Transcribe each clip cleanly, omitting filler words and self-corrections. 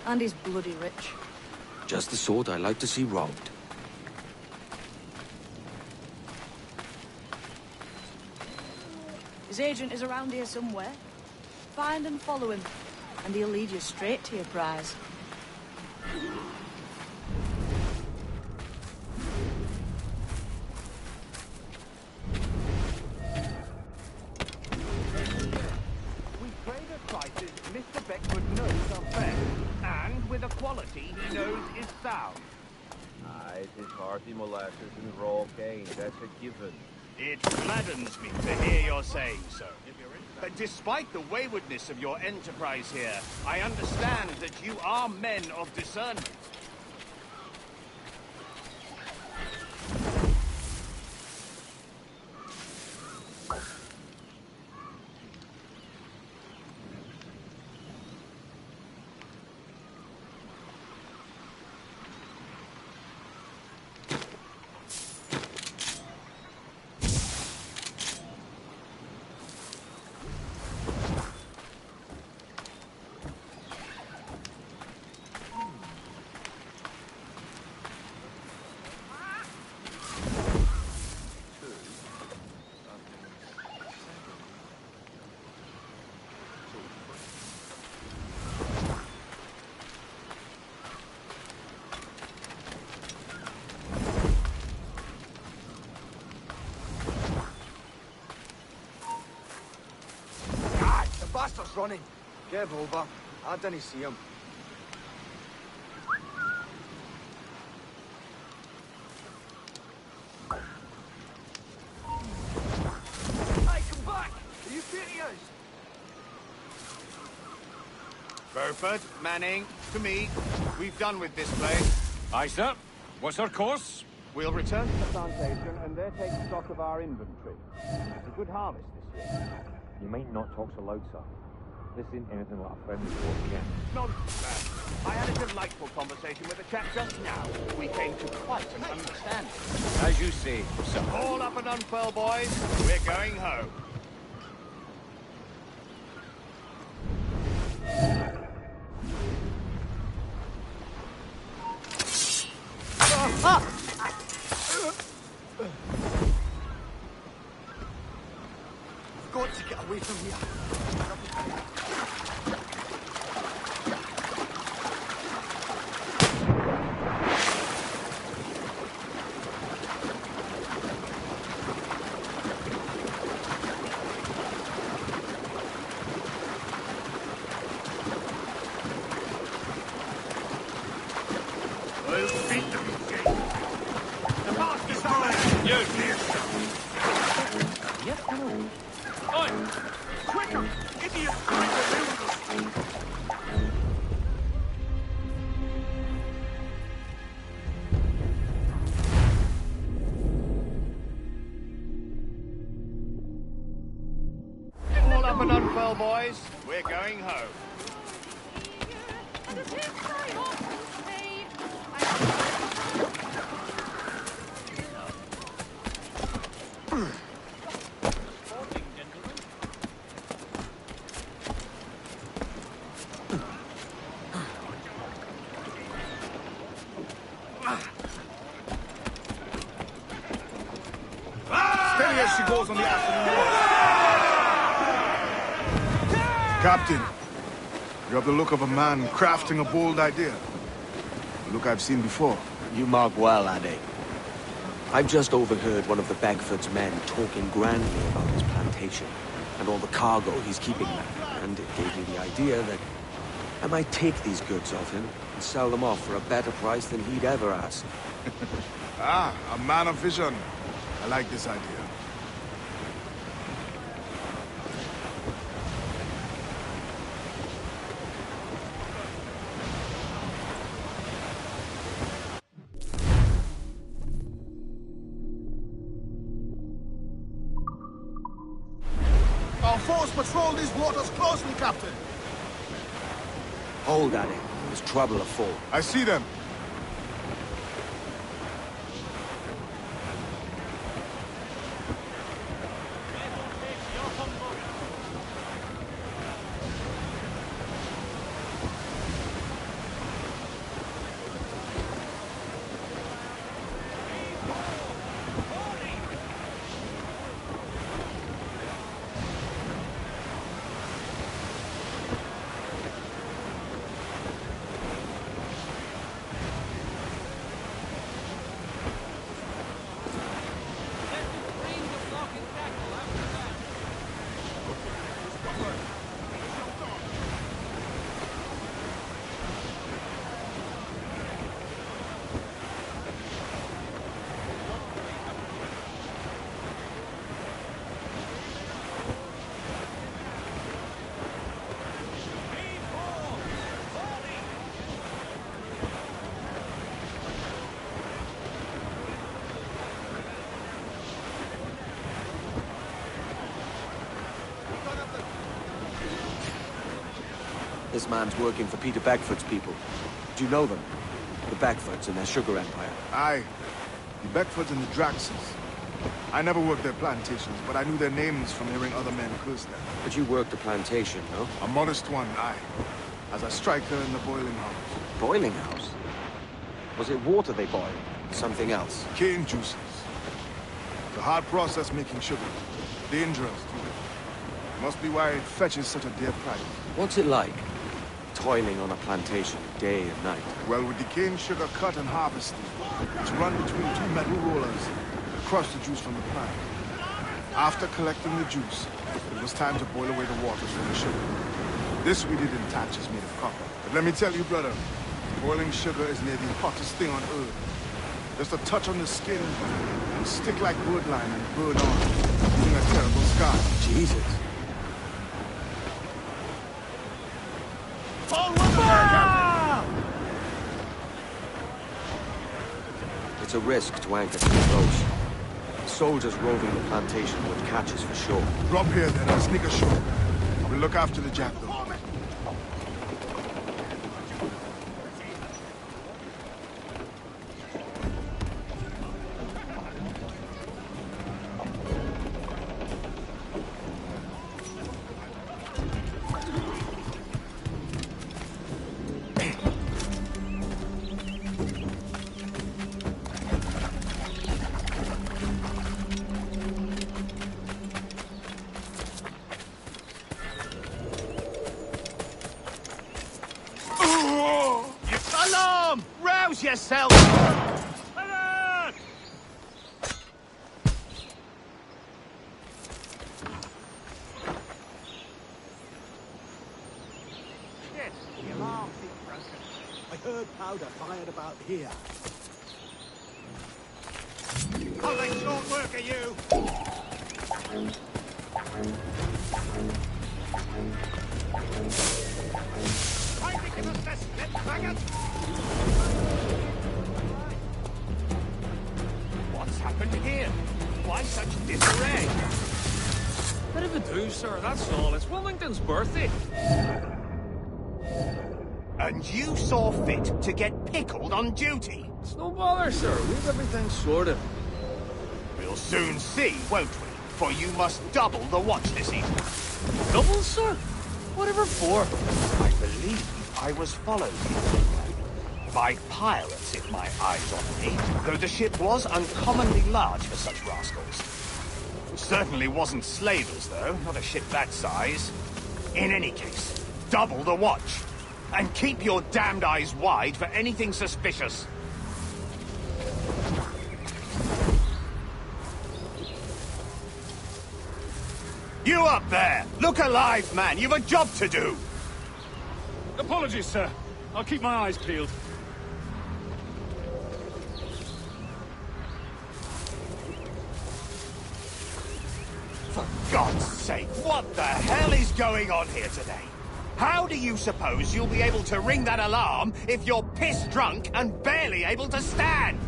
And he's bloody rich. Just the sort I like to see robbed. His agent is around here somewhere. Find and follow him, and he'll lead you straight to your prize. We trade at prices Mr. Beckford knows are fair, and with a quality he knows is sound. Aye, it is hearty molasses and raw cane, that's a given. It gladdens me to hear you're saying so. Despite the waywardness of your enterprise here, I understand that you are men of discernment. Bastard's running. Give over. I didn't see him. Hey, come back! Are you serious? Burford, Manning, to me. We've done with this place. Aye, sir. What's our course? We'll return to the plantation and there take stock of our inventory. It's a good harvest this year. You might not talk so loud, sir. This ain't anything like a friendly talk again. Nonsense, man. I had a delightful conversation with a chap just now. We came to quite an understanding. As you say, sir. All up and unfurl, boys. We're going home. I've got to get away from here. Up and unfurl, boys. We're going home. Steady as she goes on the afternoon walk. Captain, you have the look of a man crafting a bold idea. A look I've seen before. You mark well, Addy. I've just overheard one of the Beckford's men talking grandly about his plantation and all the cargo he's keeping there, and it gave me the idea that I might take these goods off him and sell them off for a better price than he'd ever ask. Ah, a man of vision. I like this idea. Our force patrol these waters closely, Captain. Hold, Addy. There's trouble afoot. I see them. this man's working for Peter Beckford's people. Do you know them? The Beckfords and their sugar empire. Aye. The Beckfords and the Draxes. I never worked their plantations, but I knew their names from hearing other men curse them. But you worked the plantation, no? A modest one, aye. As a striker in the boiling house. Boiling house? Was it water they boiled? Something else? Cane juices. It's a hard process making sugar. Dangerous, too. Must be why it fetches such a dear price. What's it like? Toiling on a plantation day and night. Well, with the cane sugar cut and harvested, it's run between two metal rollers to crush the juice from the plant. After collecting the juice, it was time to boil away the waters from the sugar. This we did in thatches made of copper. But let me tell you, brother, boiling sugar is near the hottest thing on earth. Just a touch on the skin, and stick like birdlime and burn on, leaving a terrible scar. Jesus. It's a risk to anchor too close. Soldiers roving the plantation would catch us for sure. Drop here then and sneak ashore. We'll look after the jackdaw. Alarm! Rouse yourself! Alert! Shit, the alarm is broken. I heard powder fired about here. I'll make short work of you! What's happened here? Why such disarray? Bit of a do, sir, that's all. It's Wilmington's birthday. And you saw fit to get pickled on duty? It's no bother, sir. We've everything sorted. We'll soon see, won't we? For you must double the watch this evening. Double, sir? Whatever for? I believe I was followed here by pirates, if my eyes on me, though the ship was uncommonly large for such rascals. Certainly wasn't slavers, though, not a ship that size. In any case, double the watch, and keep your damned eyes wide for anything suspicious. You up there! Look alive, man! You've a job to do! Apologies, sir. I'll keep my eyes peeled. For God's sake, what the hell is going on here today? How do you suppose you'll be able to ring that alarm if you're piss-drunk and barely able to stand?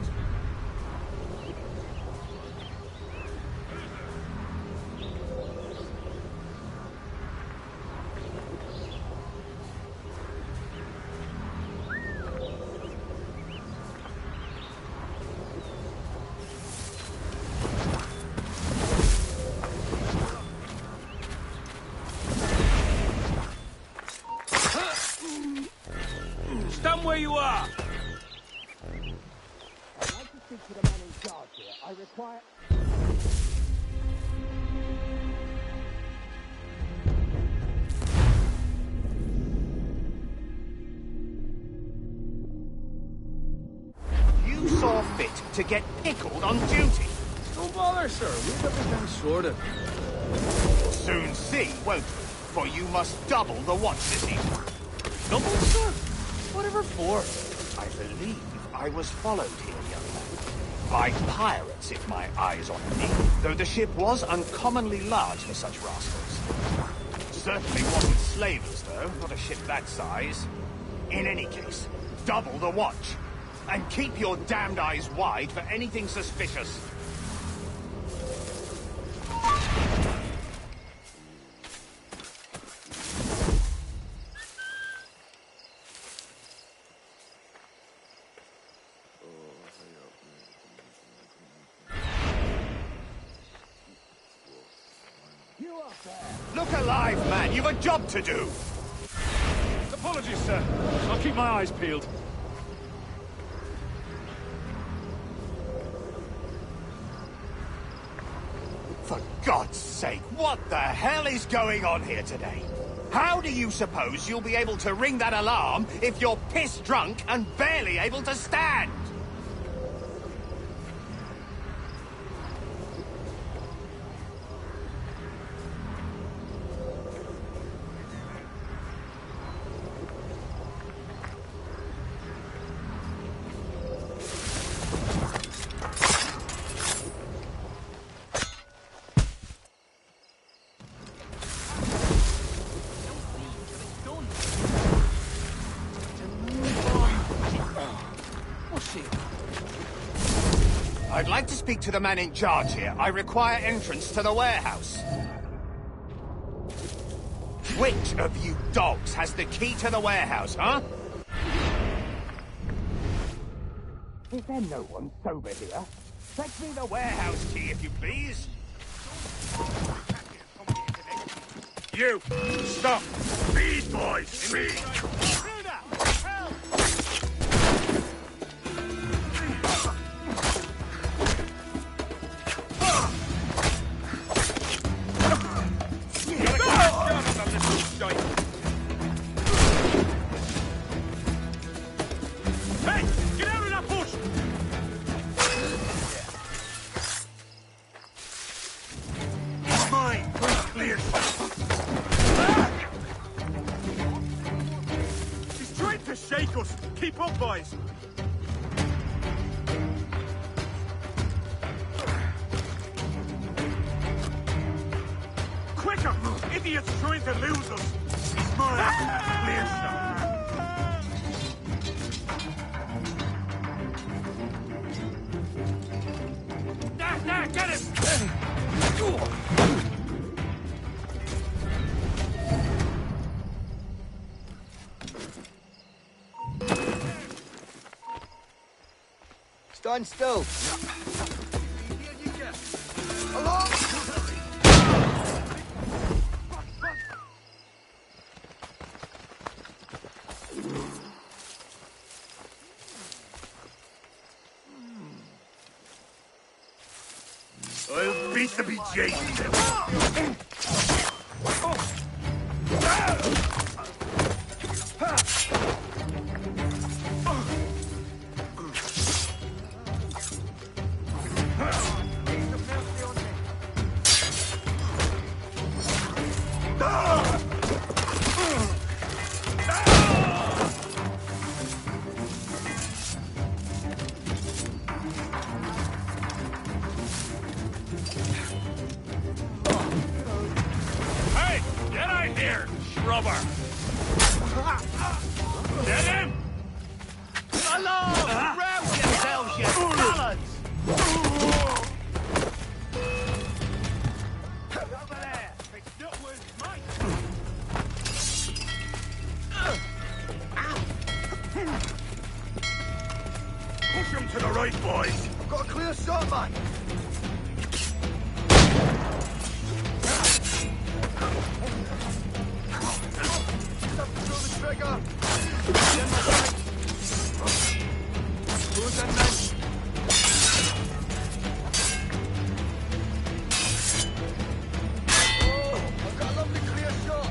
Stand where you are! I'd like to speak to the man in charge here. I require... You saw fit to get pickled on duty. No bother, sir. We've everything sorted. We'll soon see, won't we? For you must double the watch this evening. Double, sir? Whatever for? I believe I was followed here, young man. By pirates, if my eyes on me, though the ship was uncommonly large for such rascals. Certainly wasn't slavers, though, not a ship that size. In any case, double the watch, and keep your damned eyes wide for anything suspicious. Look alive, man! You've a job to do! Apologies, sir. I'll keep my eyes peeled. For God's sake, what the hell is going on here today? How do you suppose you'll be able to ring that alarm if you're piss drunk and barely able to stand? I'd like to speak to the man in charge here. I require entrance to the warehouse. Which of you dogs has the key to the warehouse, huh? Is there no one sober here? Fetch me the warehouse key, if you please. You! Stop! Speed, boys! Speed! Hey! Get out of that bush! It's mine! Clear! He's trying to shake us! Keep up, boys! Quicker! Idiot's trying to lose us! He's mine! Clear, sir! There, get him! Stand still. I'll beat the bejesus. Hey, get out here, shrubber! Get him! Along! Rouse yourselves, you balance! Over there! It's not worth mine! Push him to the right, boys! Got a clear shot, man. Pull the trigger. Who's that man? Oh, I've got a lovely clear shot.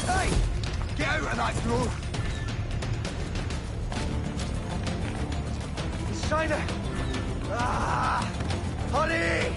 Hey! Get out of that grove! China! Ah! Hurry!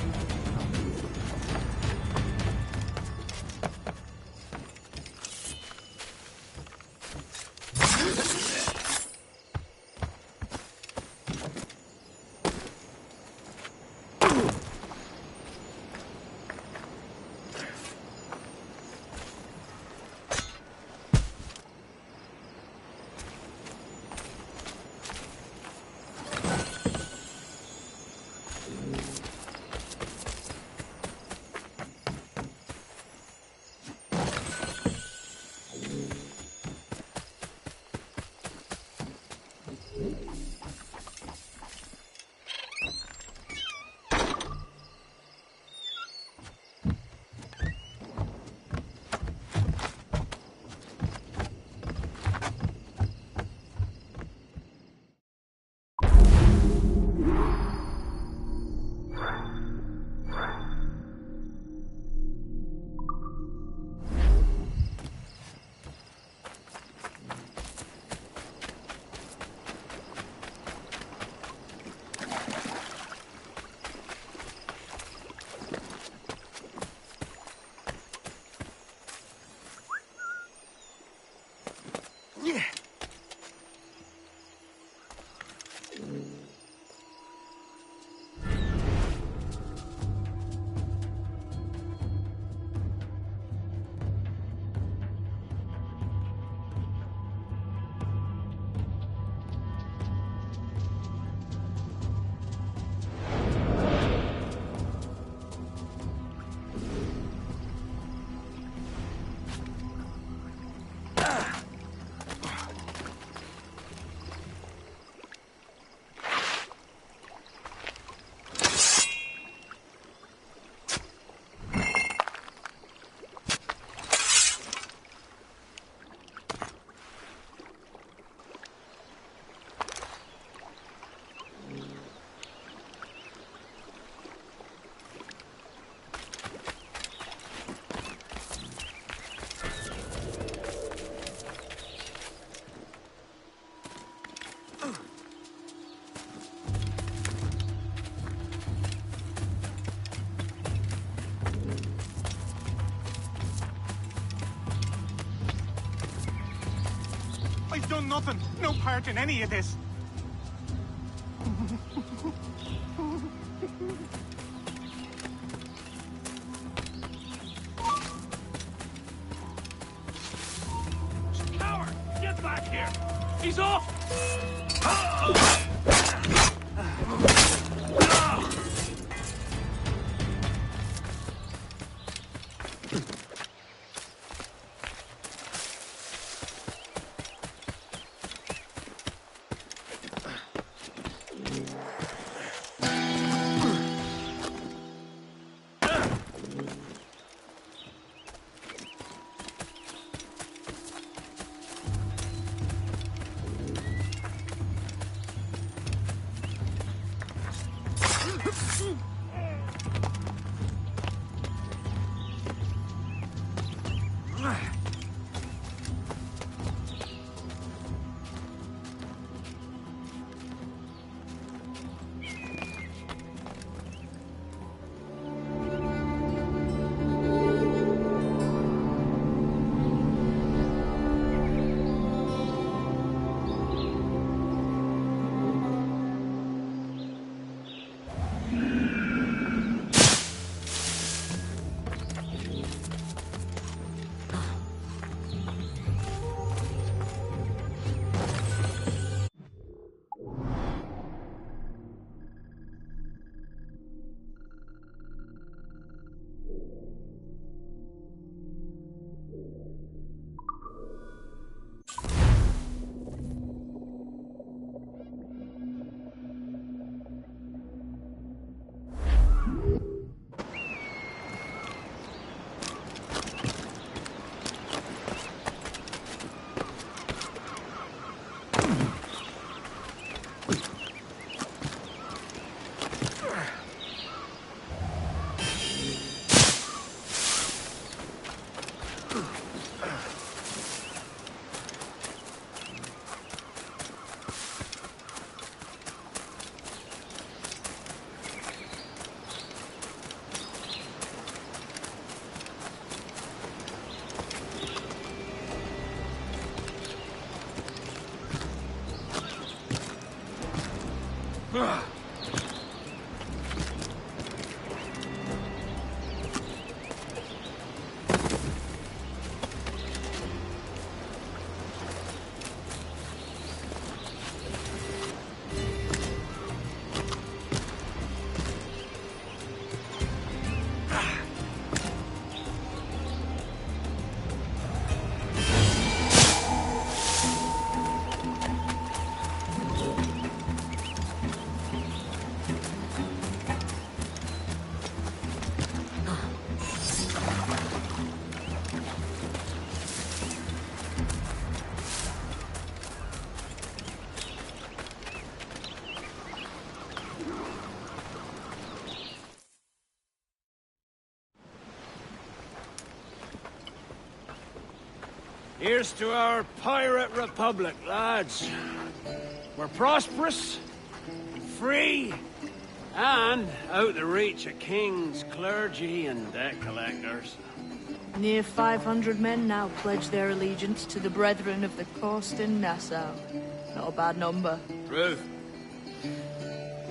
We've done nothing. No part in any of this. Coward! Get back here! He's off! Here's to our pirate republic, lads. We're prosperous, free, and out the reach of kings, clergy, and debt collectors. Near 500 men now pledge their allegiance to the Brethren of the Coast in Nassau. Not a bad number. Truth.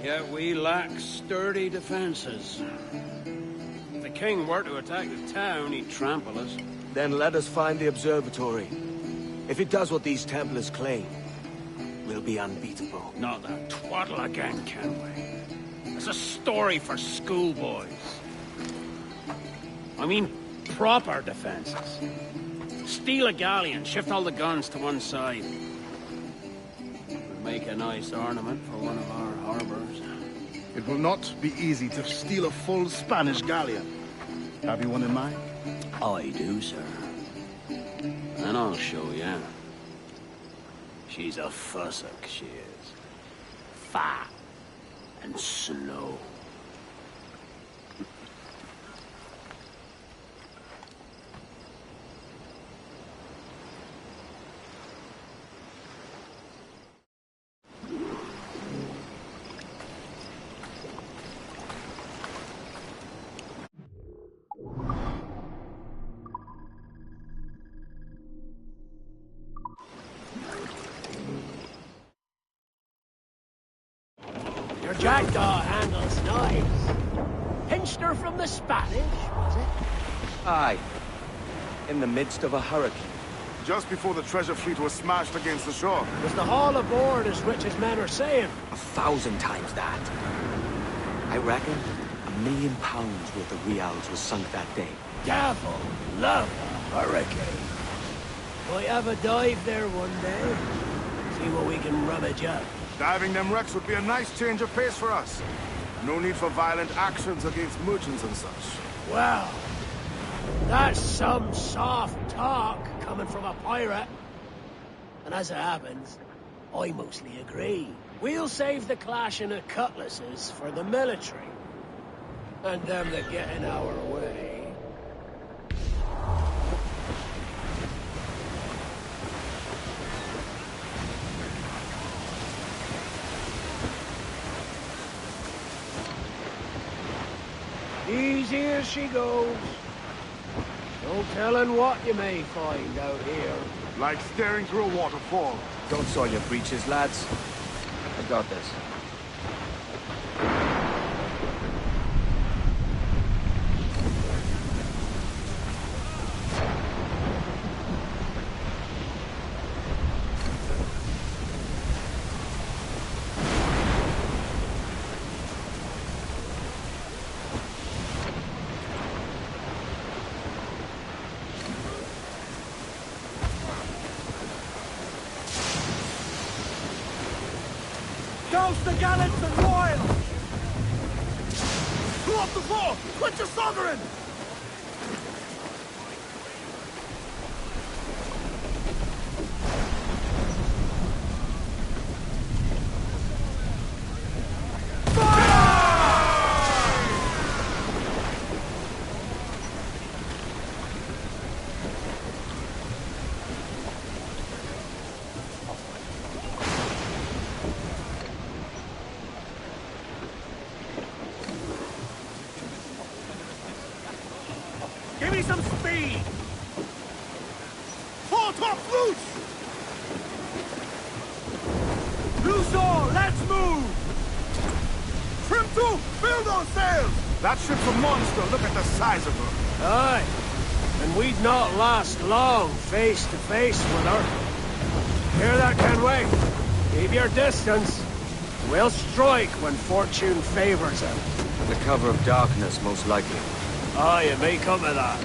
Yet we lack sturdy defenses. If the king were to attack the town, he'd trample us. Then let us find the observatory. If it does what these Templars claim, we'll be unbeatable. Not that twaddle again, can we? It's a story for schoolboys. I mean, proper defenses. Steal a galleon, shift all the guns to one side. Would make a nice ornament for one of our harbors. It will not be easy to steal a full Spanish galleon. Have you one in mind? I do, sir. And I'll show you. She's a fussock, she is. Fat and slow. dog handles knives. Pinched her from the Spanish, was it? Aye. In the midst of a hurricane. Just before the treasure fleet was smashed against the shore. Was the haul aboard as rich as men are saying? 1,000 times that. I reckon £1 million worth of reals was sunk that day. Devil love a hurricane. Might have a dive there one day. See what we can rummage up. Diving them wrecks would be a nice change of pace for us. No need for violent actions against merchants and such. Well, that's some soft talk coming from a pirate. And as it happens, I mostly agree. We'll save the clashing of cutlasses for the military. And them that get in our way. Easy as she goes. No telling what you may find out here. Like staring through a waterfall. Don't soil your breeches, lads. I got this. Douse the gallants and royals! Go off the floor! Quit your sovereign! Give me some speed! Four top loose! Loose all, let's move! Trim to, build on sails! That ship's a monster, look at the size of her. Aye. And we'd not last long face to face with her. Hear that, Kenway? Keep your distance. We'll strike when fortune favors it. Under cover of darkness, most likely. Aye, it may come to that.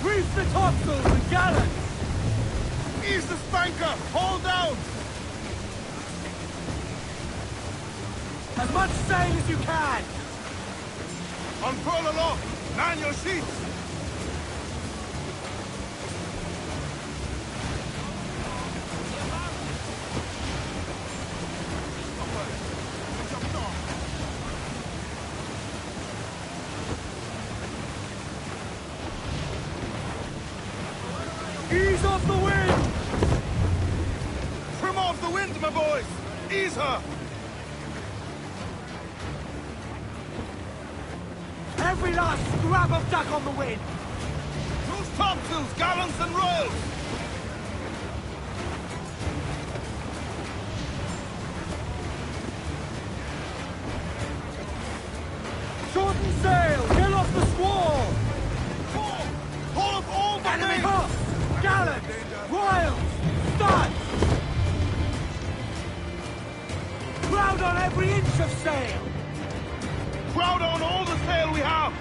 Reef the topsails and gallants! Ease the spanker! Hold down! As much sail as you can! Unfurl aloft! Man your sheets! Ease off the wind! Trim off the wind, my boys! Ease her! Every last scrap of duck on the wind! Loose topsails, gallants and royals! Shorten sail! Get off the squall! Haul up all the enemy hook! Gallants! Royals! Studs! Crowd on every inch of sail! Crowd on all the sail we have!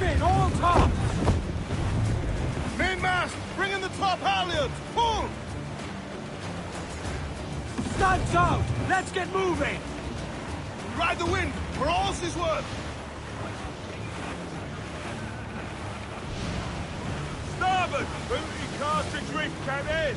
in, all tops! Mainmast, bring in the top halyards! Pull! Studs out! Let's get moving! Ride the wind, for all she's worth! Starboard! Booty cast adrift, Captain!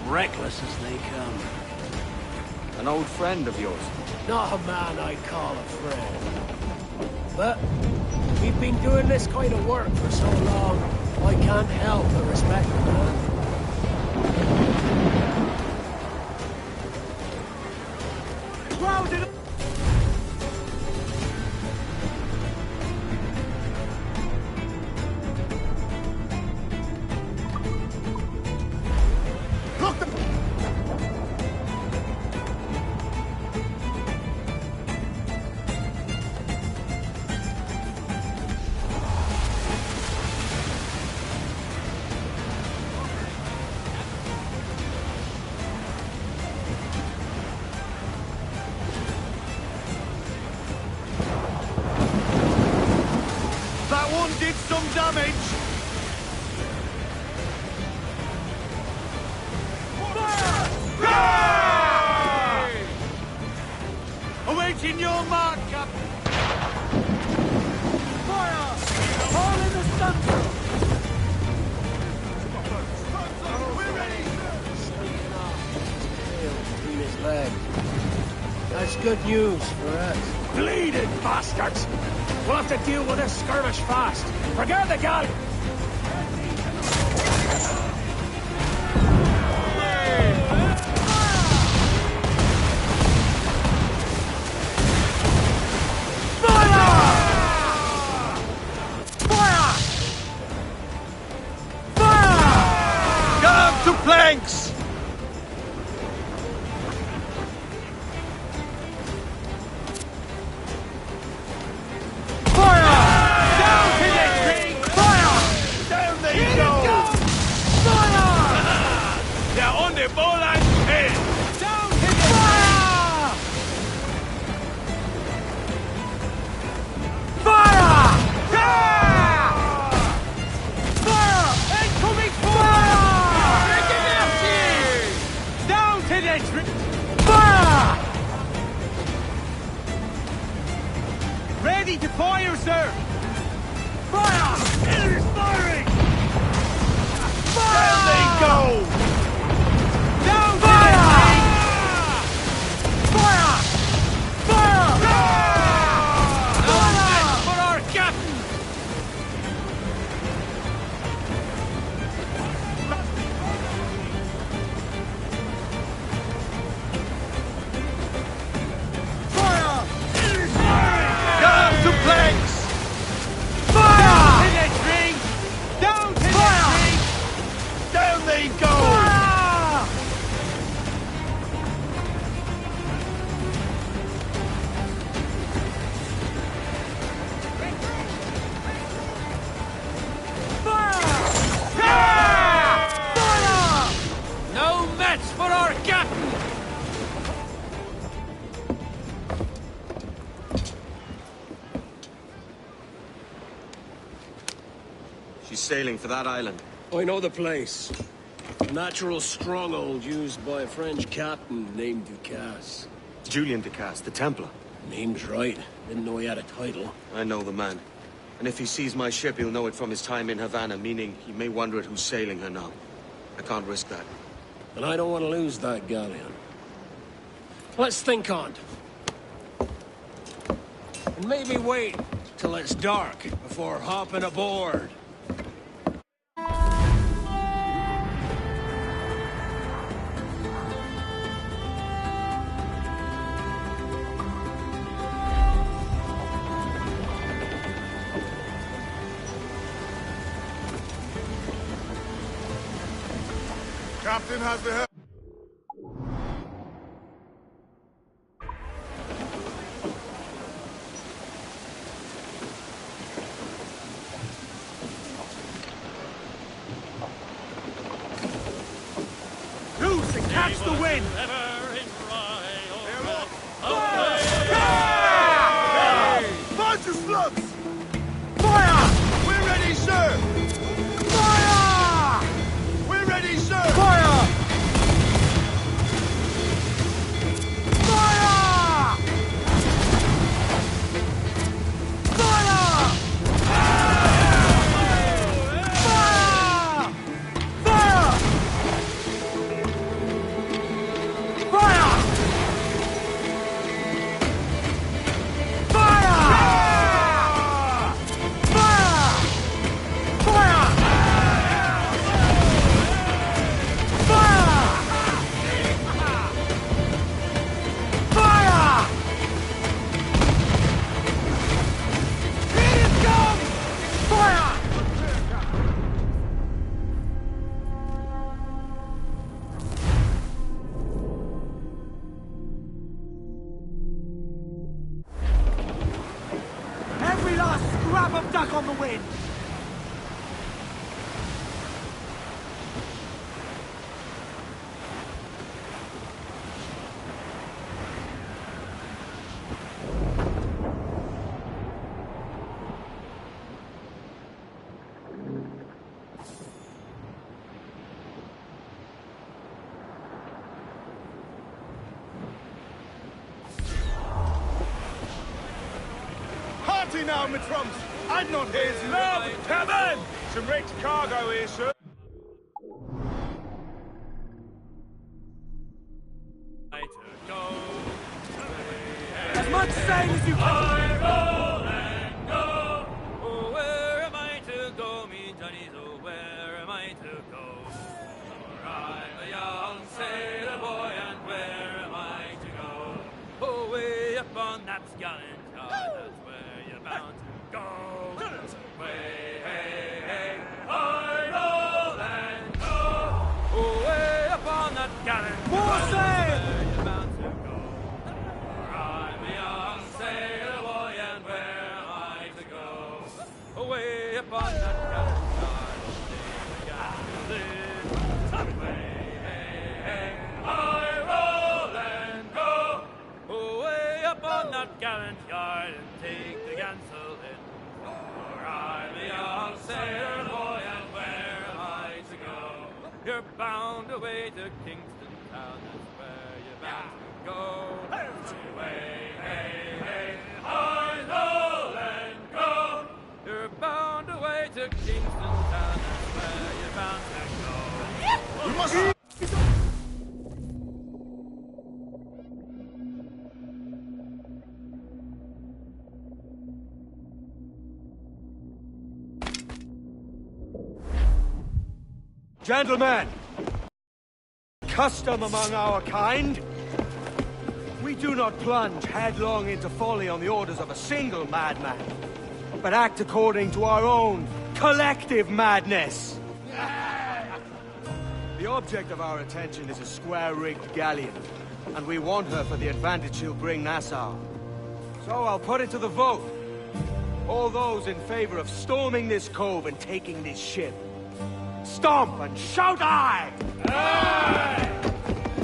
Reckless as they come. An old friend of yours. Not a man I'd call a friend. But we've been doing this kind of work for so long, I can't help but respect the man. Grounded! Did some damage. Awaiting your mark, Captain. Fire! All in the center! We're ready. Sneaking off, tail between his legs. That's good news for us. Bleeding bastards! We'll have to deal with this skirmish fast. Prepare the galley! Planks! Fire! Down to the tree! Fire! Down they go! Fire! They're on the ball and head! Down to the fire! Fire! Fire! Incoming fire! Fire! Ready to fire, sir! Fire! Enemy's firing! Fire! There they go! Down fire! Fire! Fire! Fire! For our captain! Planks! Fire! Hit that tree! Down to that tree! Down they go! Fire! Fire! Fire! No match for our captain! She's sailing for that island. I know the place. A natural stronghold used by a French captain named Ducasse. Julian Ducasse, the Templar. Name's right. Didn't know he had a title. I know the man. And if he sees my ship, he'll know it from his time in Havana, meaning he may wonder at who's sailing her now. I can't risk that. And I don't want to lose that galleon. Let's think on it. And maybe wait till it's dark before hopping aboard. Captain has the helm. the wind! Mind your slugs! Fire! We're ready, sir! Fire! We're ready, sir! Fire! Fire! Fire! Fire! Fire! Every last scrap of duck on the wind! Hearty now, my trumps! I'm not hazy. Love, Kevin! Some rich cargo here, sir. As much sail as you can! Oh, where am I to go, me Johnnies? Oh, where am I to go? For I'm a young sailor boy, and where am I to go? Oh, way up on that gallant yard, that's where you're bound to go. Way, hey, hey, I roll and go. Oh, way up on that gallant More yard, sail! that's where you're bound to go. For I'm a young sailor boy, and where am I to go? Away upon that gallant yard, stay the gallant way, hey, hey, I roll and go. Away upon that gallant yard, and take the gansel in. For I'm a young sailor boy, and where am I to go? You're bound away to Kingston town, that's where you're bound to go. Away, hey, hey, I roll and go. You're bound away to Kingston town, that's where you're bound to go. We must... Gentlemen, custom among our kind, we do not plunge headlong into folly on the orders of a single madman, but act according to our own collective madness. The object of our attention is a square-rigged galleon, and we want her for the advantage she'll bring Nassau. So I'll put it to the vote. All those in favor of storming this cove and taking this ship, stomp and shout aye! Aye!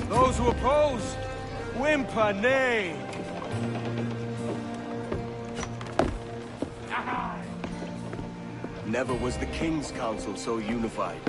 Those who oppose, whimper nay. Never was the King's Council so unified.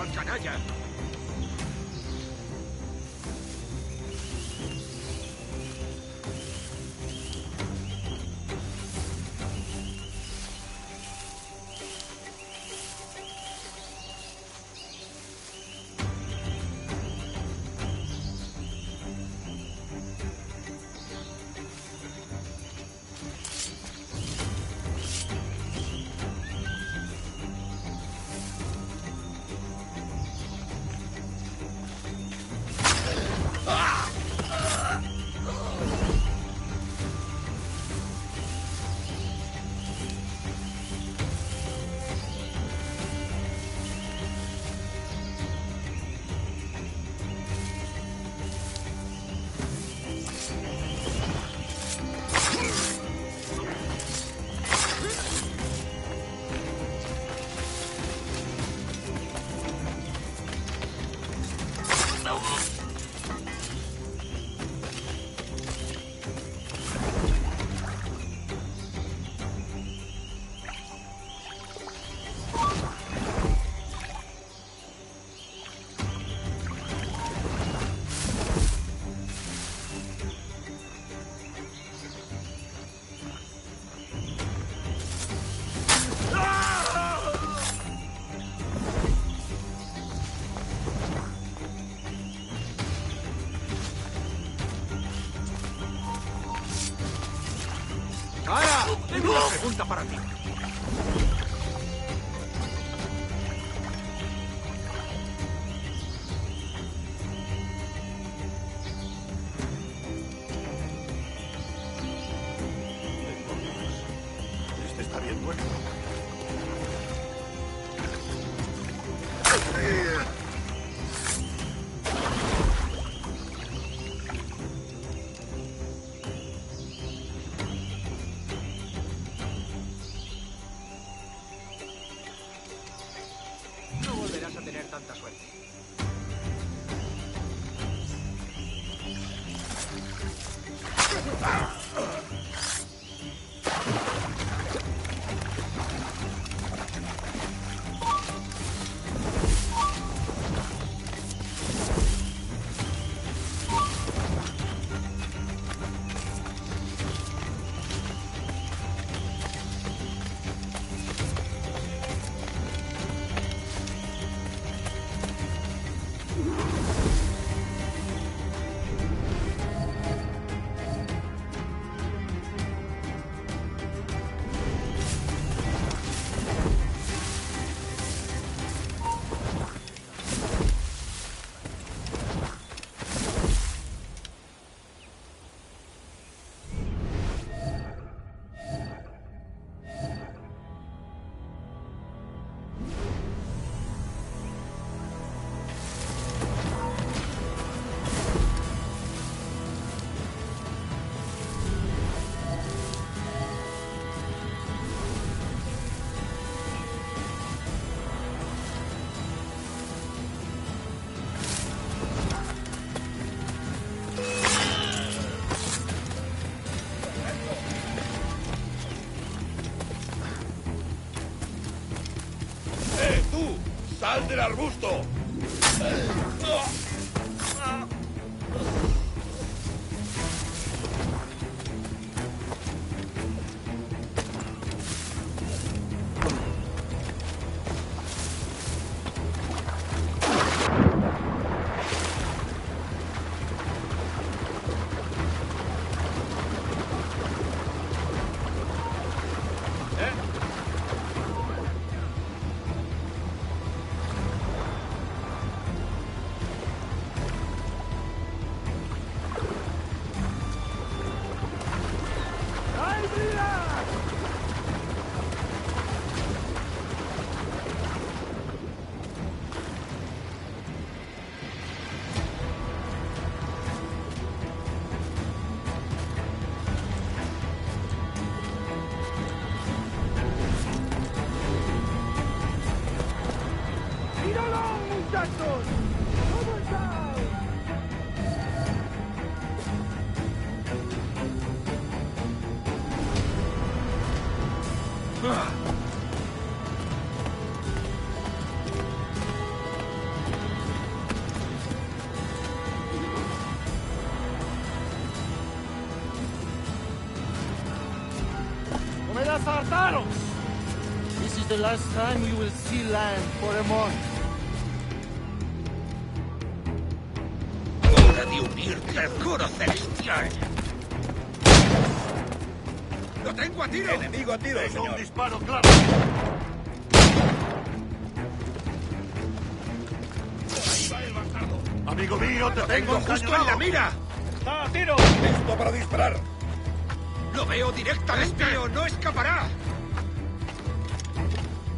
al canalla. pregunta para ti. Este está bien muerto. No volverás a tener tanta suerte. ¡Tú! ¡Sal del arbusto! This is the last time you will see land for a month. ¡Hora de unirte al coro celestial! ¡Lo tengo a tiro! ¡Enemigo a tiro, señor! ¡Un disparo claro! ¡Ahí va el bastardo! ¡Amigo mío, te tengo justo en la mira! ¡Está a tiro! ¡Listo para disparar! ¡Lo veo directamente! ¡El no escapará!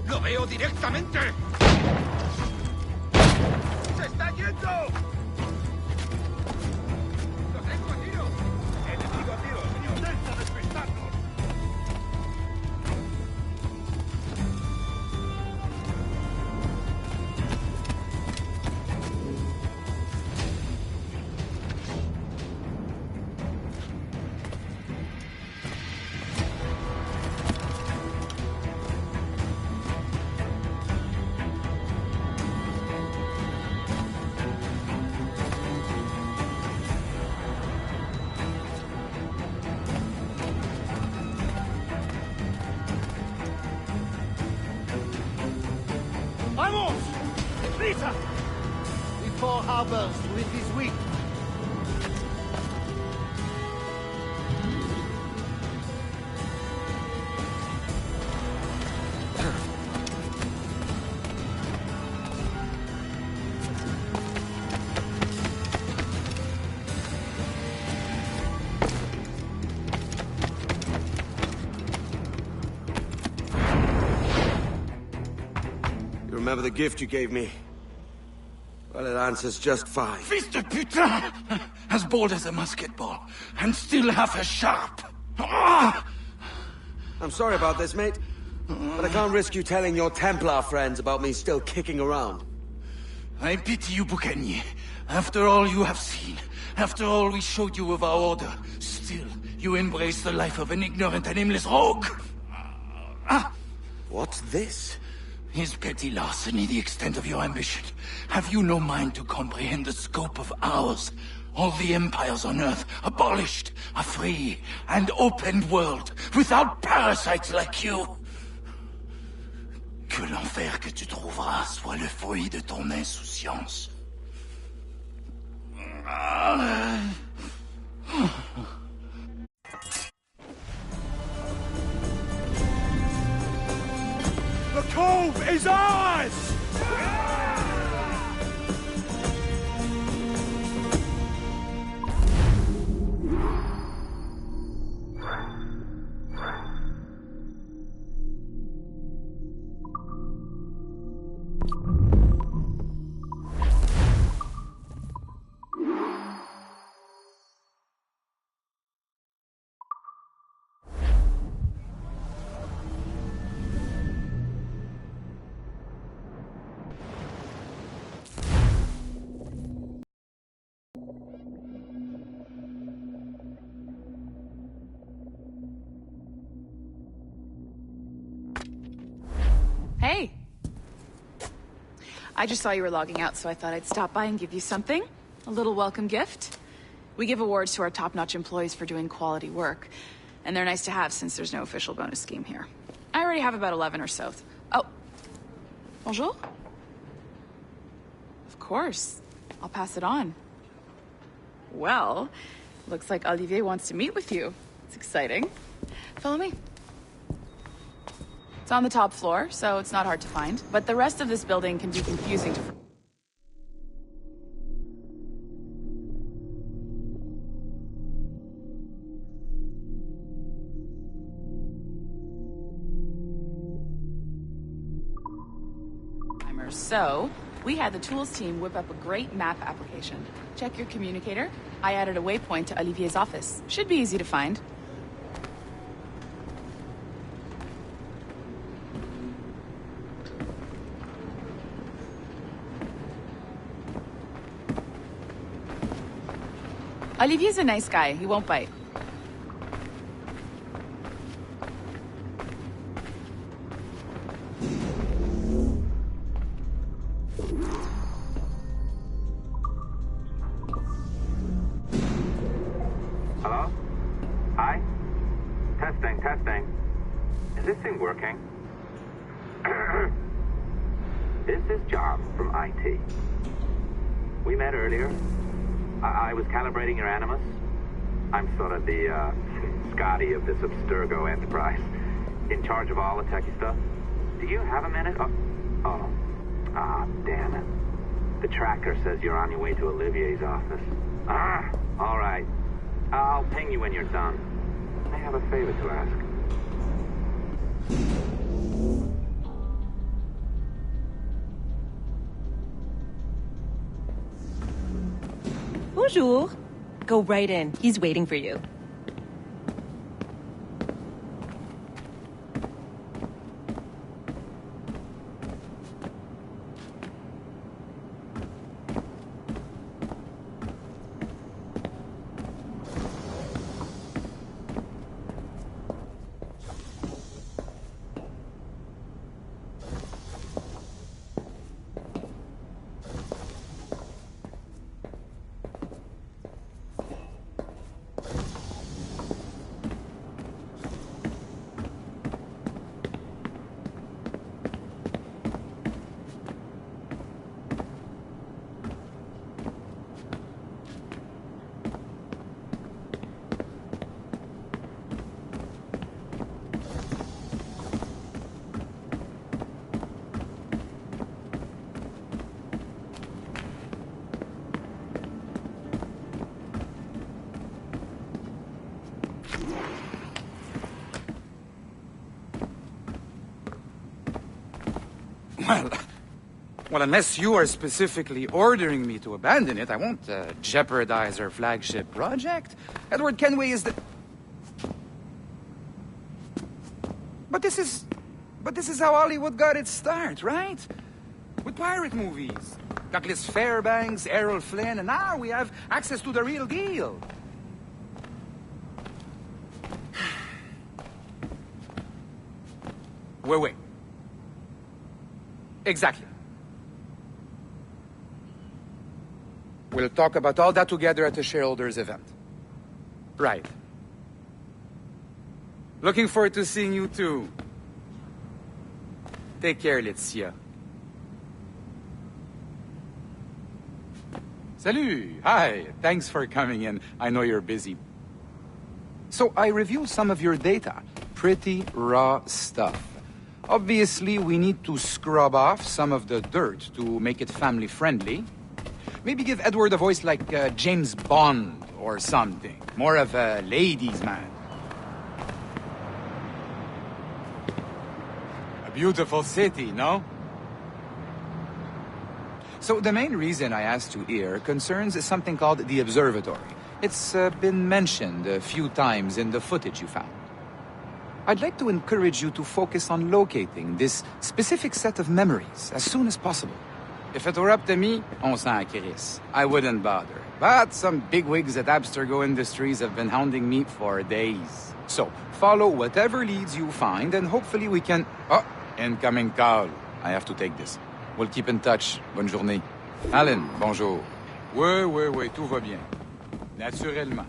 ¡Lo veo directamente! ¡Se está yendo! ¡Lo tengo a tiro! ¡Enemigo a tiro, señor! ¡Intenta despistarnos! Before harbors with this week. remember the gift you gave me. Well, it answers just fine. Fils de putain! As bold as a musket ball, and still half as sharp. Ah! I'm sorry about this, mate. But I can't risk you telling your Templar friends about me still kicking around. I pity you, Boucanier. After all you have seen, after all we showed you of our order, still you embrace the life of an ignorant and aimless rogue. What's this? Is petty larceny the extent of your ambition? Have you no mind to comprehend the scope of ours? All the empires on Earth abolished, a free and open world, without parasites like you. Que l'enfer que tu trouveras soit le fruit de ton insouciance. The cove is ours! Hey! I just saw you were logging out, so I thought I'd stop by and give you something. A little welcome gift. We give awards to our top-notch employees for doing quality work, and they're nice to have since there's no official bonus scheme here. I already have about 11 or so. Oh. Bonjour? Of course. I'll pass it on. Well, looks like Olivier wants to meet with you. It's exciting. Follow me. It's on the top floor, so it's not hard to find. But the rest of this building can be confusing to... So, we had the tools team whip up a great map application. Check your communicator. I added a waypoint to Olivier's office. Should be easy to find. Olivier's a nice guy. He won't bite. Hello? Hi? Testing, testing. Is this thing working? This is John from IT. We met earlier. I was calibrating your Animus. I'm sort of the, Scotty of this Abstergo enterprise. In charge of all the techie stuff. Do you have a minute? Oh. Ah, damn it. The tracker says you're on your way to Olivier's office. Ah, all right. I'll ping you when you're done. I have a favor to ask. Bonjour. Go right in. He's waiting for you. Well, Well, unless you are specifically ordering me to abandon it, I won't jeopardize our flagship project. Edward Kenway is the... But this is how Hollywood got its start, right? With pirate movies. Douglas Fairbanks, Errol Flynn, and now we have access to the real deal. Wait. Exactly. We'll talk about all that together at the shareholders event. Right. Looking forward to seeing you too. Take care, Laetitia. Salut! Hi! Thanks for coming in. I know you're busy. So I reviewed some of your data. Pretty raw stuff. Obviously, we need to scrub off some of the dirt to make it family-friendly. Maybe give Edward a voice like James Bond or something. More of a ladies' man. A beautiful city, no? So the main reason I asked you here concerns something called the observatory. It's been mentioned a few times in the footage you found. I'd like to encourage you to focus on locating this specific set of memories as soon as possible. If it were up to me, on s'en crisse. I wouldn't bother. But some bigwigs at Abstergo Industries have been hounding me for days. So, follow whatever leads you find and hopefully we can... Oh, incoming call. I have to take this. We'll keep in touch. Bonne journée. Alan, bonjour. Oui, tout va bien. Naturellement.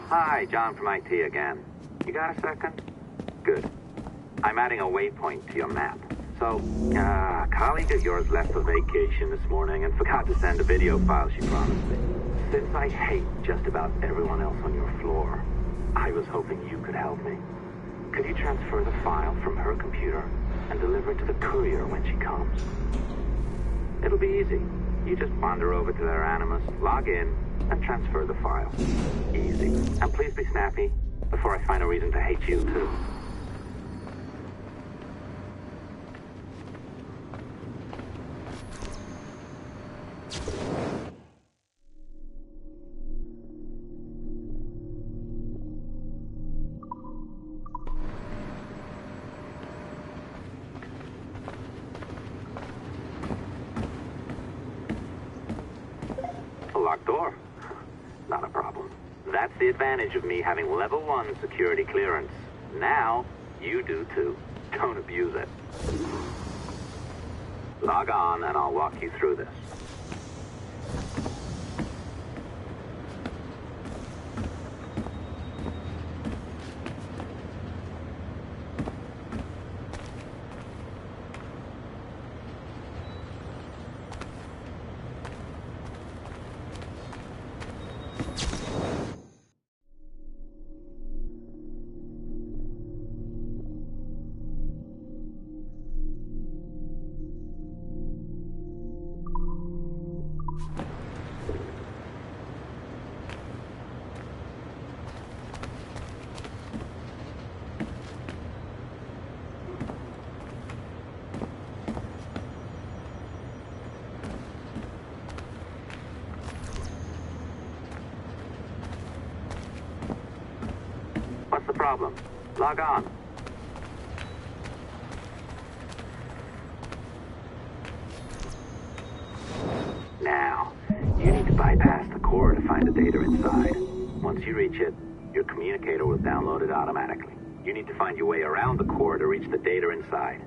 Hi, John from IT again. You got a second? Good. I'm adding a waypoint to your map. So, a colleague of yours left for vacation this morning and forgot to send a video file she promised me. Since I hate just about everyone else on your floor, I was hoping you could help me. Could you transfer the file from her computer and deliver it to the courier when she comes? It'll be easy. You just wander over to their Animus, log in, and transfer the file. Easy. And please be snappy before I find a reason to hate you, too. Locked door. Not a problem. That's the advantage of me having level 1 security clearance. Now, you do too. Don't abuse it. Log on and I'll walk you through this. What's the problem? Log on. Now, you need to bypass the core to find the data inside. Once you reach it, your communicator will download it automatically. You need to find your way around the core to reach the data inside.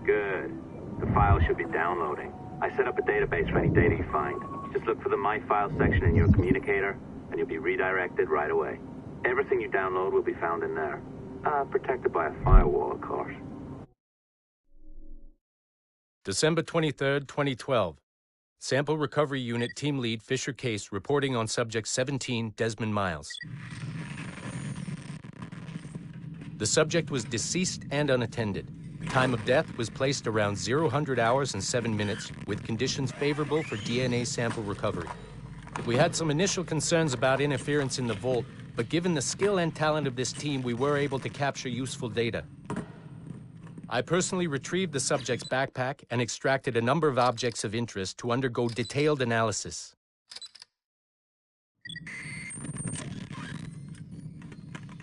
Good. The file should be downloading. I set up a database for any data you find. Just look for the My Files section in your communicator, and you'll be redirected right away. Everything you download will be found in there. Protected by a firewall, of course. December 23rd, 2012. Sample Recovery Unit Team Lead Fisher Case reporting on Subject 17, Desmond Miles. The subject was deceased and unattended. Time of death was placed around 00 hours and 7 minutes, with conditions favorable for DNA sample recovery. We had some initial concerns about interference in the vault, but given the skill and talent of this team, we were able to capture useful data. I personally retrieved the subject's backpack and extracted a number of objects of interest to undergo detailed analysis.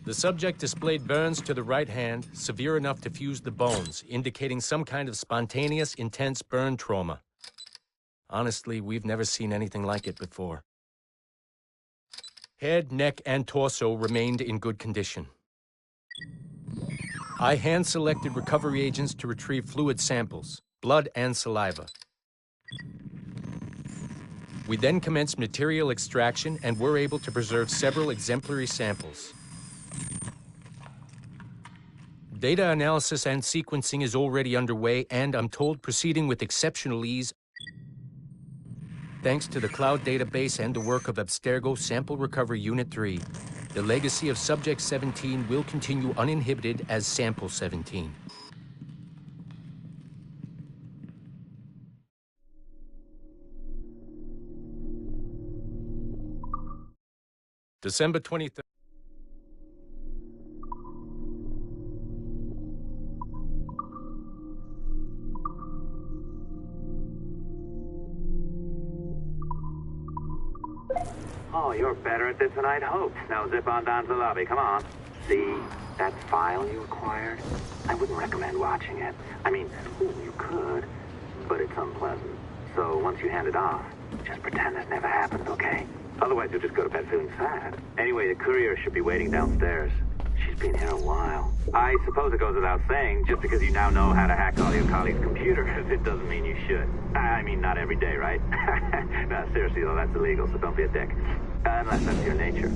The subject displayed burns to the right hand, severe enough to fuse the bones, indicating some kind of spontaneous, intense burn trauma. Honestly, we've never seen anything like it before. Head, neck, and torso remained in good condition. I hand-selected recovery agents to retrieve fluid samples, blood and saliva. We then commenced material extraction and were able to preserve several exemplary samples. Data analysis and sequencing is already underway and, I'm told, proceeding with exceptional ease thanks to the cloud database and the work of Abstergo Sample Recovery Unit 3. The legacy of Subject 17 will continue uninhibited as Sample 17. December 23rd. Oh, you're better at this than I'd hoped. Now zip on down to the lobby. Come on. See that file you acquired? I wouldn't recommend watching it. I mean, you could, but it's unpleasant. So once you hand it off, just pretend this never happened, okay? Otherwise, you'll just go to bed feeling sad. Anyway, the courier should be waiting downstairs. She's been here a while. I suppose it goes without saying, just because you now know how to hack all your colleagues' computers, it doesn't mean you should. I mean, not every day, right? No, seriously, though, that's illegal, so don't be a dick. Unless that's your nature.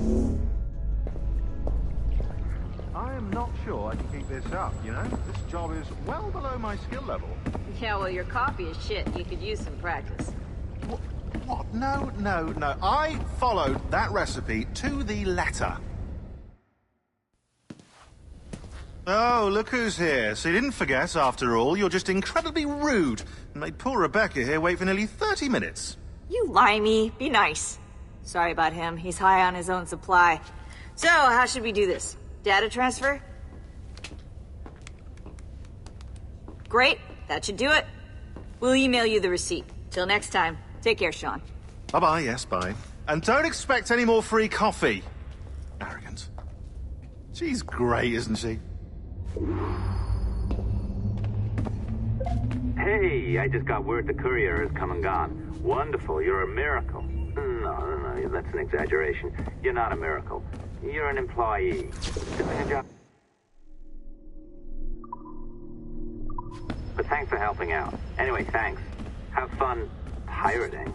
I am not sure I can keep this up, you know? This job is well below my skill level. Yeah, well, your coffee is shit. You could use some practice. What? No. I followed that recipe to the letter. Oh, look who's here. So you didn't forget, after all. You're just incredibly rude and made poor Rebecca here wait for nearly 30 minutes. You limey. Be nice. Sorry about him. He's high on his own supply. So, how should we do this? Data transfer? Great. That should do it. We'll email you the receipt. Till next time. Take care, Sean. Bye-bye, yes, bye. And don't expect any more free coffee. Arrogant. She's great, isn't she? Hey, I just got word the courier has come and gone. Wonderful, you're a miracle. No, that's an exaggeration. You're not a miracle. You're an employee. Doing a job. But thanks for helping out. Anyway, thanks. Have fun pirating.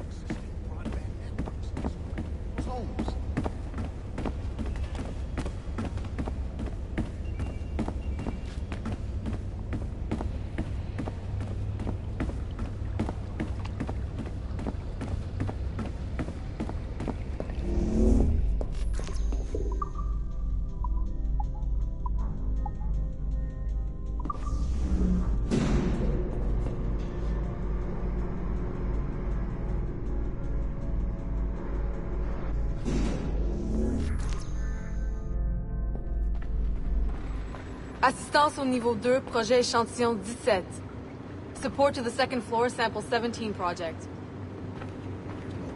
Assistance au niveau 2, projet échantillon 17. Support to the second floor, sample 17 project.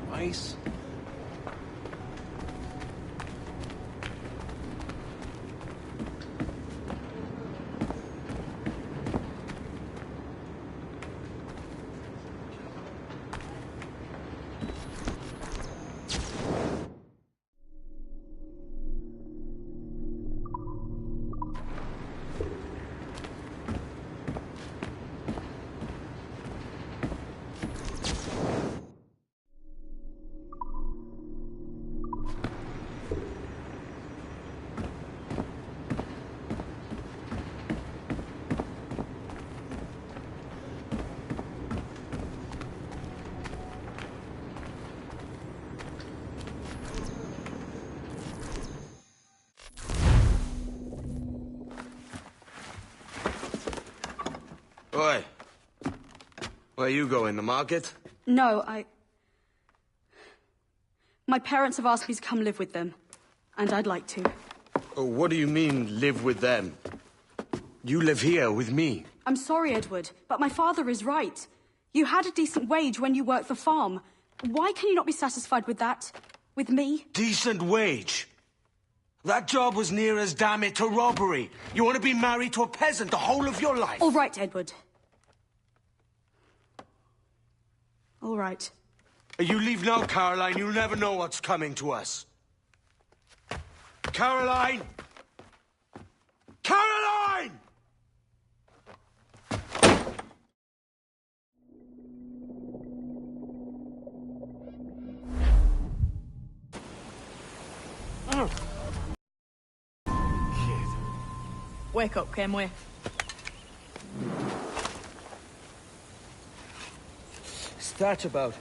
Nice. Oi. Where you going, the market? No, My parents have asked me to come live with them. And I'd like to. Oh, what do you mean, live with them? You live here with me. I'm sorry, Edward, but my father is right. You had a decent wage when you worked the farm. Why can you not be satisfied with that? With me? Decent wage? That job was near as damn it to robbery. You want to be married to a peasant the whole of your life? All right, Edward. All right. You leave now, Caroline. You'll never know what's coming to us. Caroline! Caroline! Wake up, Kenway. What's that about?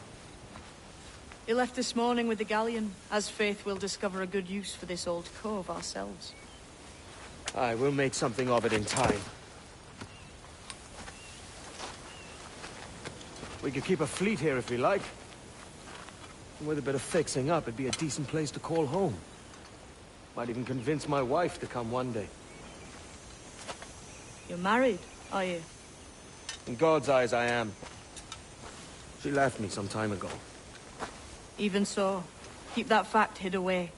He left this morning with the galleon. As faith, we'll discover a good use for this old cove ourselves. Aye, we'll make something of it in time. We could keep a fleet here if we like. And with a bit of fixing up, it'd be a decent place to call home. Might even convince my wife to come one day. You're married, are you? In God's eyes, I am. She left me some time ago. Even so, keep that fact hid away.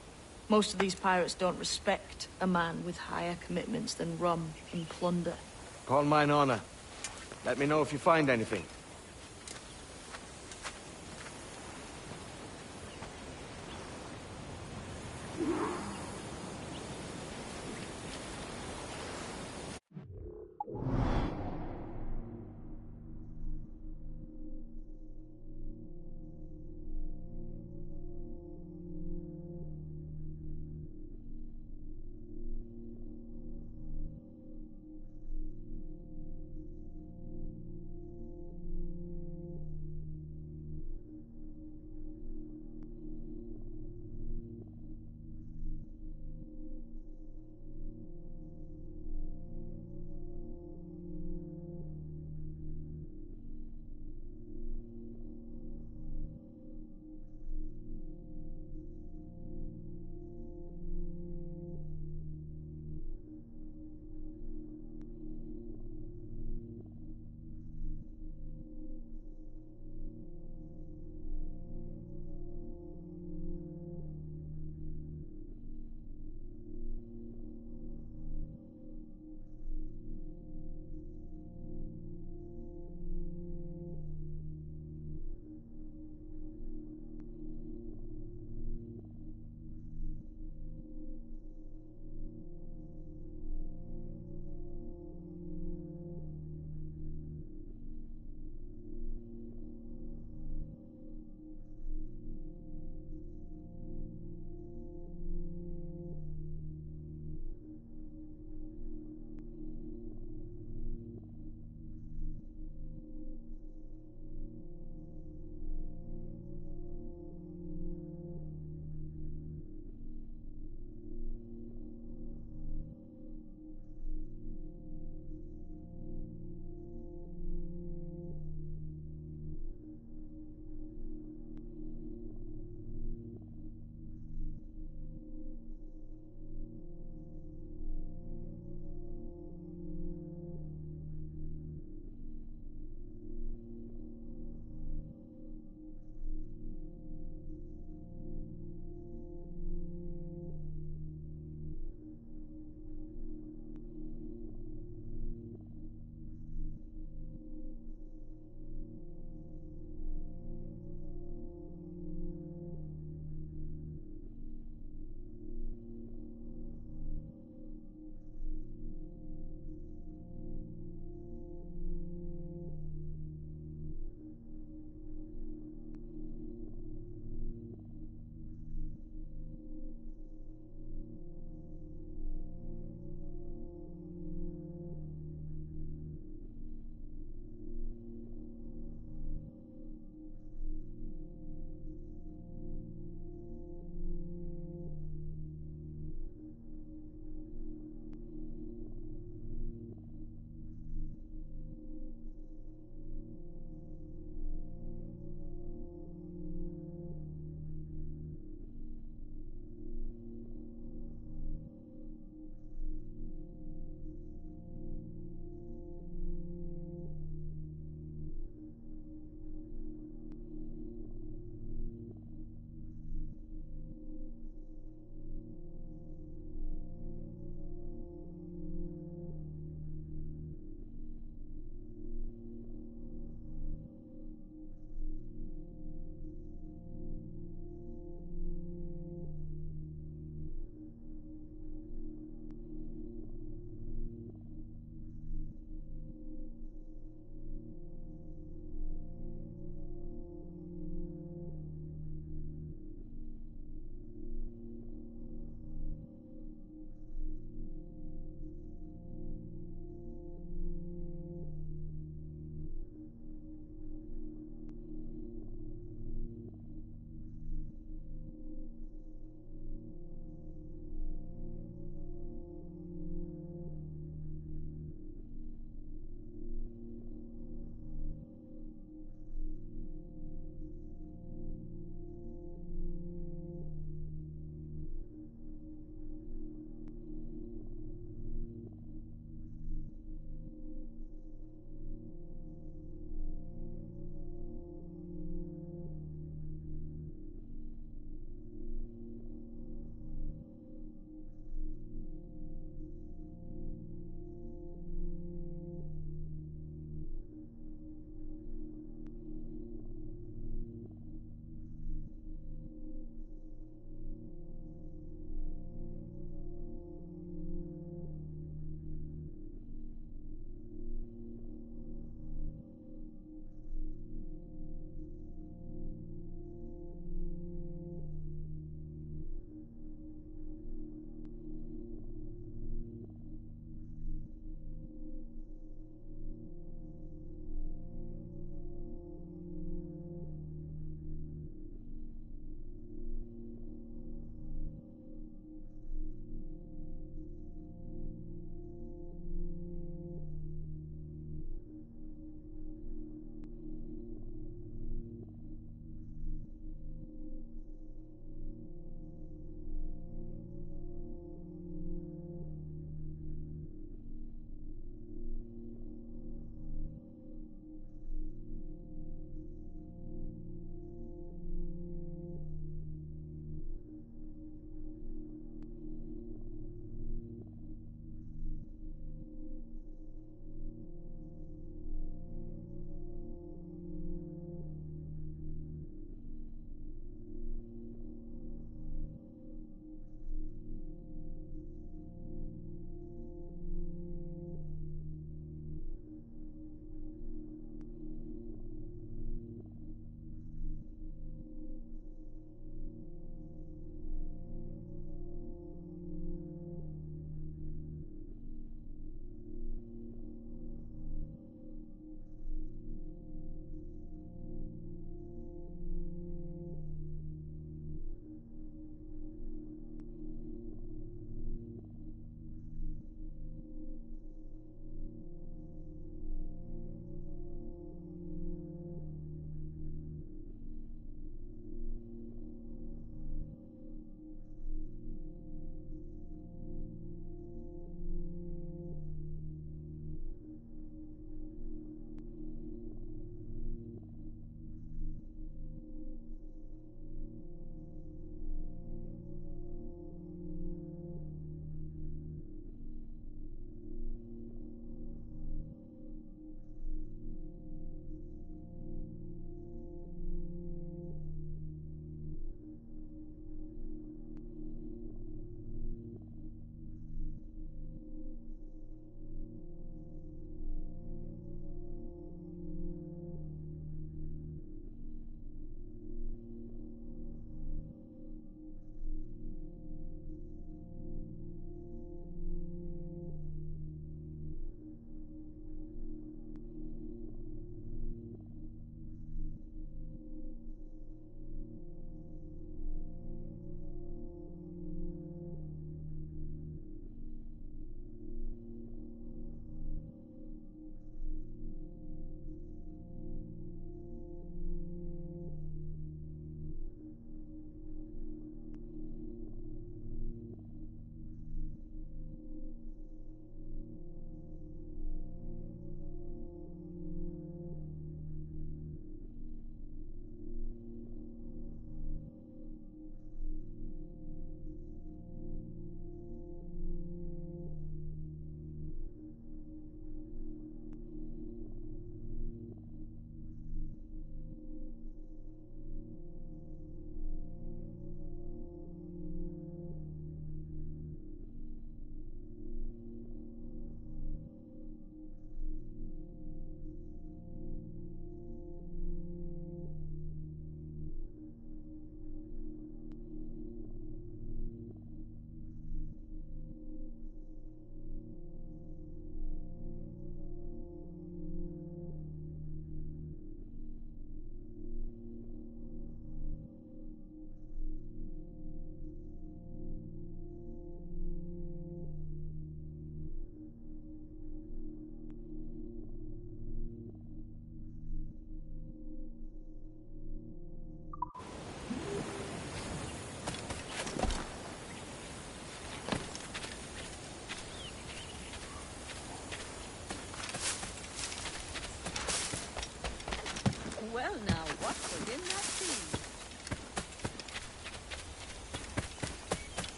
Most of these pirates don't respect a man with higher commitments than rum and plunder. Call mine honor. Let me know if you find anything.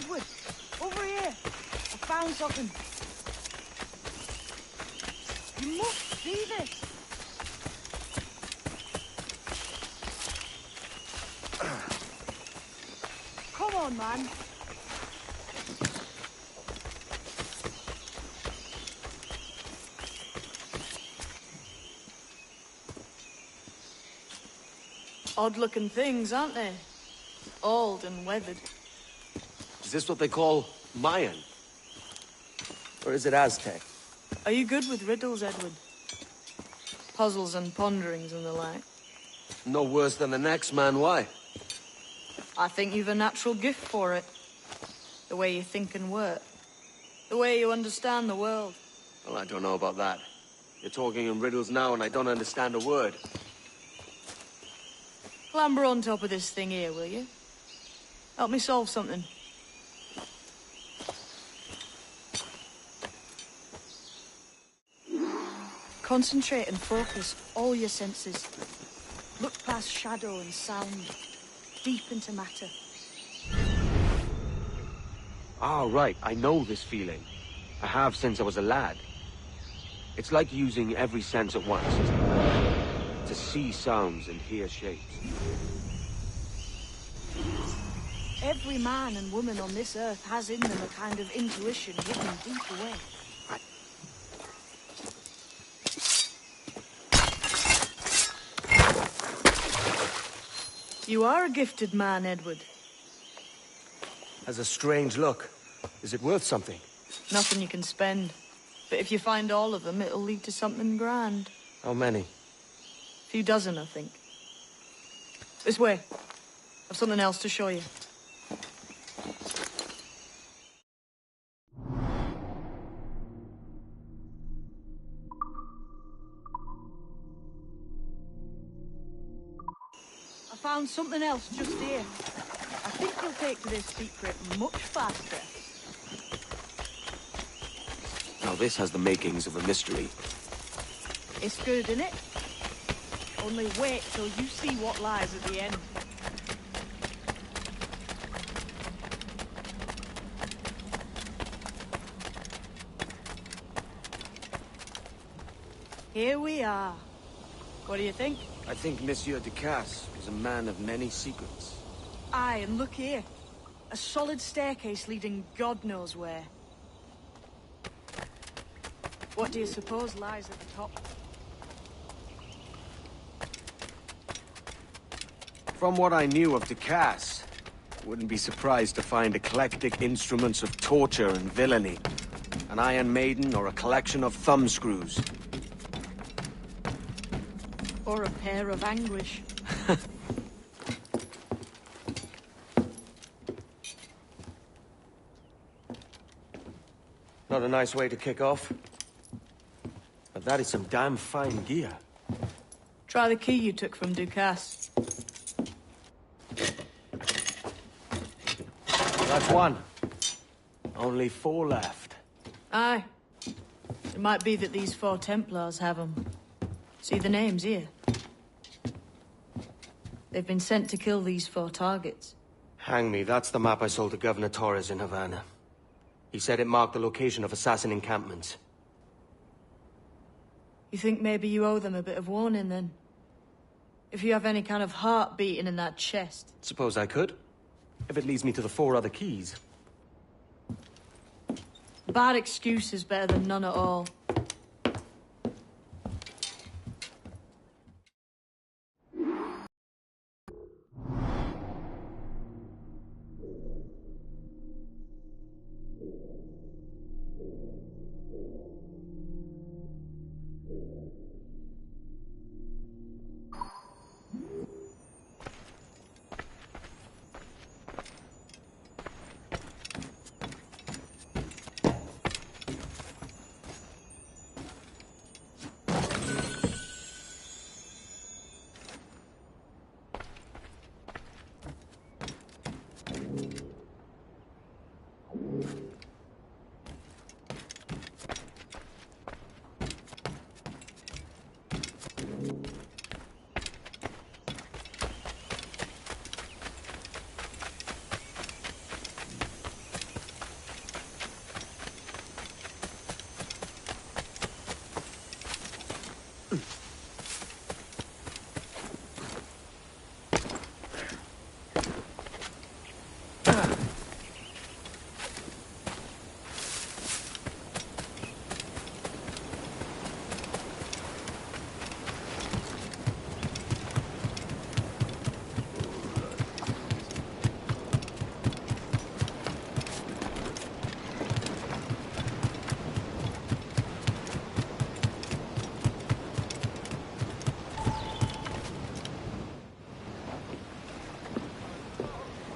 Edward, over here. I found something. You must see this. Come on, man. Odd-looking things, aren't they? Old and weathered. Is this what they call Mayan? Or is it Aztec? Are you good with riddles, Edward? Puzzles and ponderings and the like? No worse than the next man, why? I think you've a natural gift for it. The way you think and work. The way you understand the world. Well, I don't know about that. You're talking in riddles now and I don't understand a word. Clamber on top of this thing here, will you? Help me solve something. Concentrate and focus all your senses. Look past shadow and sound, deep into matter. Ah, right. I know this feeling. I have since I was a lad. It's like using every sense at once, isn't it? To see sounds and hear shapes. Every man and woman on this earth has in them a kind of intuition hidden deep away. You are a gifted man, Edward. Has a strange look. Is it worth something? Nothing you can spend. But if you find all of them, it'll lead to something grand. How many? Few dozen, I think. This way. I've something else to show you. I found something else just here. I think you'll take to this secret much faster. Now this has the makings of a mystery. It's good, isn't it? Only wait till you see what lies at the end. Here we are. What do you think? I think Monsieur Ducasse was a man of many secrets. Aye, and look here. A solid staircase leading God knows where. What do you suppose lies at the top? From what I knew of Ducasse, I wouldn't be surprised to find eclectic instruments of torture and villainy. An Iron Maiden or a collection of thumbscrews. Or a pair of anguish. Not a nice way to kick off. But that is some damn fine gear. Try the key you took from Ducasse. That's one. Only 4 left. Aye. It might be that these 4 Templars have them. See the names here? They've been sent to kill these 4 targets. Hang me, that's the map I sold to Governor Torres in Havana. He said it marked the location of assassin encampments. You think maybe you owe them a bit of warning, then? If you have any kind of heart beating in that chest. Suppose I could? If it leads me to the 4 other keys. Bad excuse is better than none at all.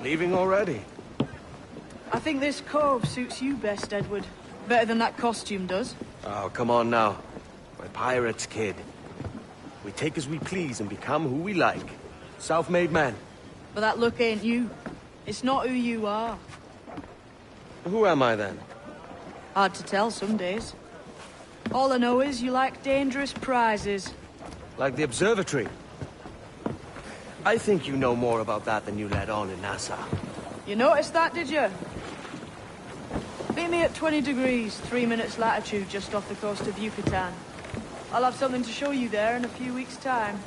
Leaving already? I think this cove suits you best, Edward. Better than that costume does. Oh, come on now. We're pirates, kid. We take as we please and become who we like. Self-made men. But that look ain't you. It's not who you are. Who am I then? Hard to tell some days. All I know is you like dangerous prizes. Like the observatory. I think you know more about that than you let on in Nassau. You noticed that, did you? Meet me at 20 degrees, 3 minutes latitude just off the coast of Yucatan. I'll have something to show you there in a few weeks' time.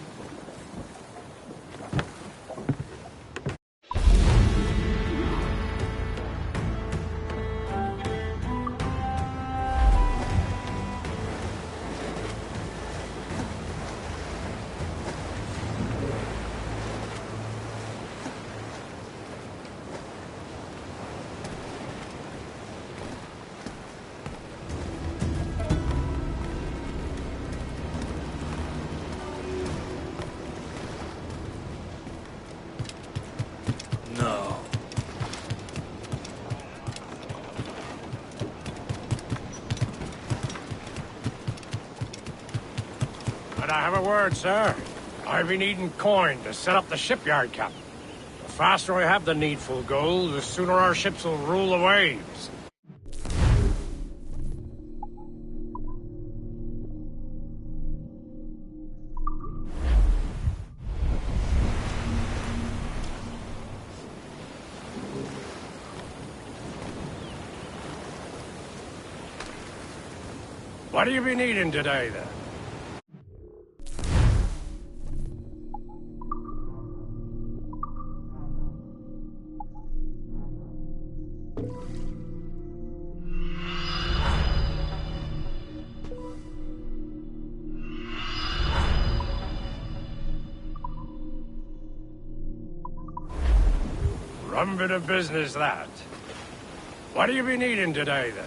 No. But I have a word, sir. I've been needing coin to set up the shipyard, Captain. The faster I have the needful gold, the sooner our ships will rule the waves. What do you be needing today, then? Rum bit of business, that. What do you be needing today, then?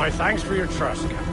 my thanks for your trust, Captain.